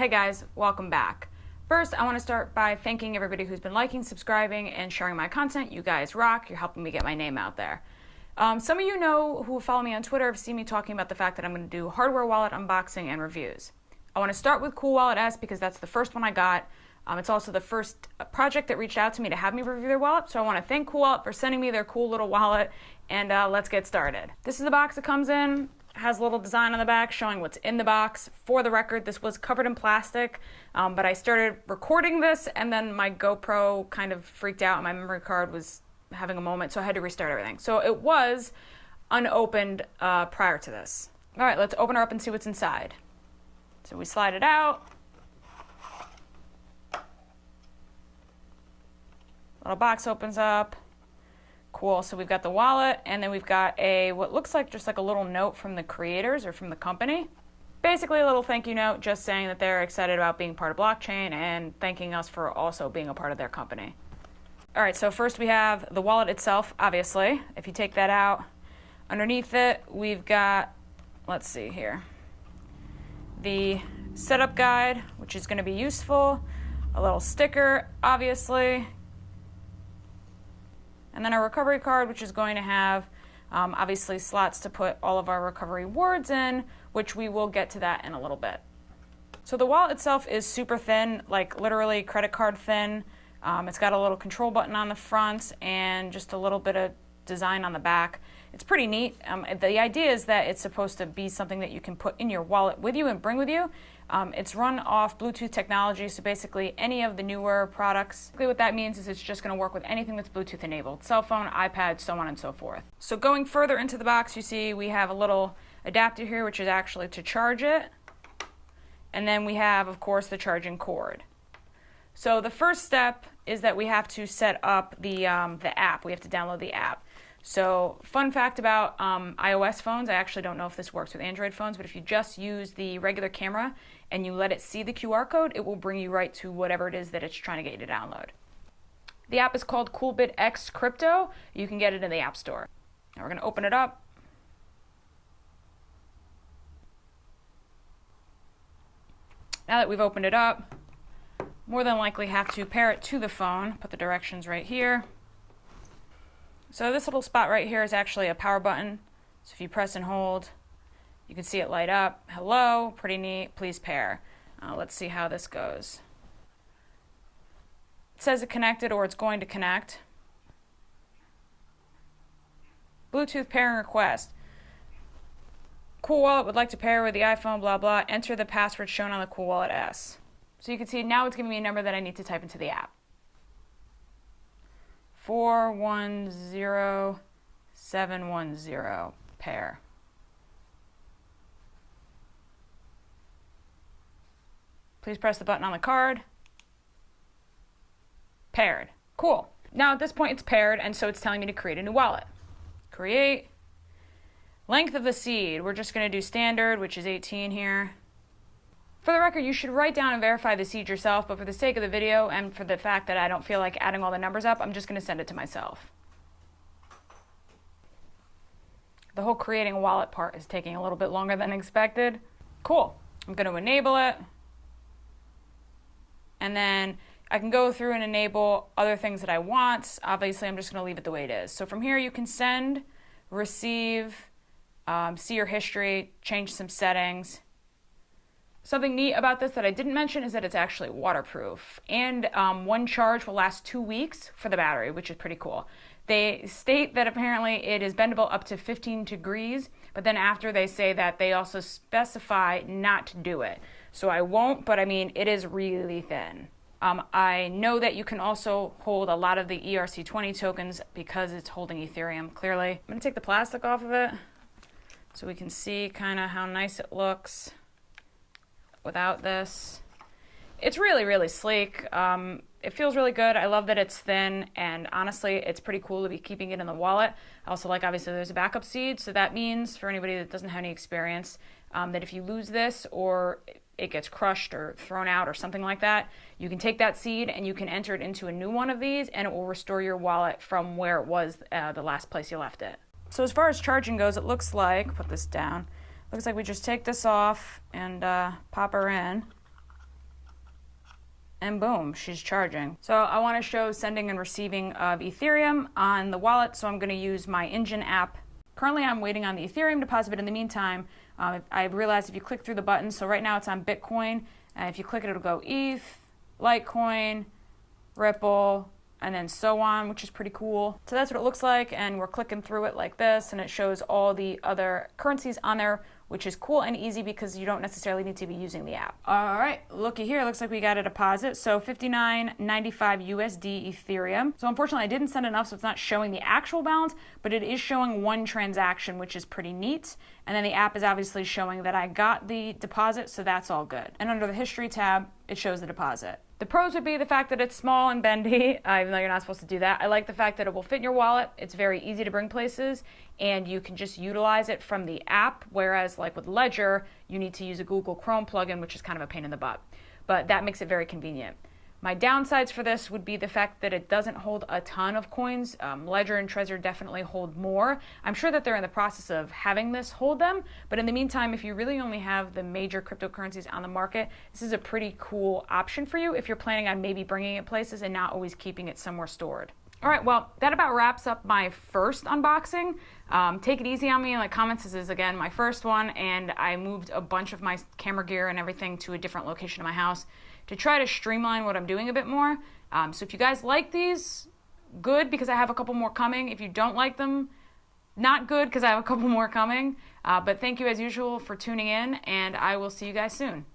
Hey guys, welcome back. First, I want to start by thanking everybody who's been liking, subscribing, and sharing my content. You guys rock. You're helping me get my name out there. Some of you know who follow me on Twitter have seen me talking about the fact that I'm going to do hardware wallet unboxing and reviews. I want to start with CoolWalletS because that's the first one I got. It's also the first project that reached out to me to have me review their wallet, so I want to thank CoolWallet for sending me their cool little wallet, and let's get started. This is the box it comes in. It has a little design on the back showing what's in the box. For the record, this was covered in plastic, but I started recording this and then my GoPro kind of freaked out and my memory card was having a moment, so I had to restart everything. So it was unopened prior to this. All right, let's open her up and see what's inside. So we slide it out. Little box opens up. Cool, so we've got the wallet, and then we've got what looks like just like a little note from the creators or from the company. Basically a little thank you note just saying that they're excited about being part of blockchain and thanking us for also being a part of their company. All right, so first we have the wallet itself, obviously. If you take that out, underneath it, we've got, let's see here, the setup guide, which is gonna be useful, a little sticker, obviously, and then a recovery card, which is going to have, obviously, slots to put all of our recovery words in, which we will get to that in a little bit. So the wallet itself is super thin, like literally credit card thin. It's got a little control button on the front and just a little bit of design on the back. It's pretty neat. The idea is that it's supposed to be something that you can put in your wallet with you and bring with you. It's run off Bluetooth technology, so basically any of the newer products. Basically what that means is it's just going to work with anything that's Bluetooth enabled. Cell phone, iPad, so on and so forth. So going further into the box, you see we have a little adapter here, which is actually to charge it. And then we have, of course, the charging cord. So the first step is that we have to set up the app. We have to download the app. So fun fact about iOS phones, I actually don't know if this works with Android phones, but if you just use the regular camera and you let it see the QR code, it will bring you right to whatever it is that it's trying to get you to download. The app is called CoolBitX Crypto. You can get it in the App Store. Now we're going to open it up. Now that we've opened it up, more than likely have to pair it to the phone. Put the directions right here. So this little spot right here is actually a power button. So if you press and hold, you can see it light up. Hello, pretty neat, please pair. Let's see how this goes. It says it connected or it's going to connect. Bluetooth pairing request. CoolWallet would like to pair with the iPhone, blah, blah. Enter the password shown on the CoolWalletS. So you can see now it's giving me a number that I need to type into the app. 410710 pair. Please press the button on the card. Paired. Cool. Now at this point it's paired, and so it's telling me to create a new wallet. Create. Length of the seed. We're just going to do standard, which is 18 here. For the record, you should write down and verify the seed yourself, but for the sake of the video and for the fact that I don't feel like adding all the numbers up, I'm just going to send it to myself. The whole creating a wallet part is taking a little bit longer than expected. Cool. I'm going to enable it. And then I can go through and enable other things that I want. Obviously, I'm just going to leave it the way it is. So from here, you can send, receive, see your history, change some settings. Something neat about this that I didn't mention is that it's actually waterproof, and one charge will last 2 weeks for the battery, which is pretty cool. They state that apparently it is bendable up to 15 degrees, but then after they say that they also specify not to do it. So I won't, but I mean, it is really thin. I know that you can also hold a lot of the ERC20 tokens because it's holding Ethereum, clearly. I'm gonna take the plastic off of it so we can see kind of how nice it looks without this. It's really, really sleek. It feels really good. I love that it's thin, and honestly, it's pretty cool to be keeping it in the wallet. I also like, obviously, there's a backup seed, so that means for anybody that doesn't have any experience, that if you lose this or it gets crushed or thrown out or something like that, you can take that seed and you can enter it into a new one of these, and it will restore your wallet from where it was the last place you left it. So as far as charging goes, it looks like, put this down, looks like we just take this off and pop her in. and boom, she's charging. So I want to show sending and receiving of Ethereum on the wallet, so I'm going to use my Engine app. Currently, I'm waiting on the Ethereum deposit, but in the meantime, I realized if you click through the buttons, so right now it's on Bitcoin, and if you click it, it'll go ETH, Litecoin, Ripple, and then so on, which is pretty cool. So that's what it looks like, and we're clicking through it like this, and it shows all the other currencies on there, which is cool and easy because you don't necessarily need to be using the app. All right, looky here, looks like we got a deposit. So 59.95 USD Ethereum. So unfortunately I didn't send enough, so it's not showing the actual balance, but it is showing one transaction, which is pretty neat. And then the app is obviously showing that I got the deposit, so that's all good. And under the history tab, it shows the deposit. The pros would be the fact that it's small and bendy, even though you're not supposed to do that. I like the fact that it will fit in your wallet. It's very easy to bring places, and you can just utilize it from the app, whereas like with Ledger, you need to use a Google Chrome plugin, which is kind of a pain in the butt. But that makes it very convenient. My downsides for this would be the fact that it doesn't hold a ton of coins. Ledger and Trezor definitely hold more. I'm sure that they're in the process of having this hold them, but in the meantime, if you really only have the major cryptocurrencies on the market, this is a pretty cool option for you if you're planning on maybe bringing it places and not always keeping it somewhere stored. All right, well, that about wraps up my first unboxing. Take it easy on me in the comments. This is, again, my first one, and I moved a bunch of my camera gear and everything to a different location of my house to try to streamline what I'm doing a bit more. So if you guys like these, good, because I have a couple more coming. If you don't like them, not good, because I have a couple more coming. But thank you, as usual, for tuning in, and I will see you guys soon.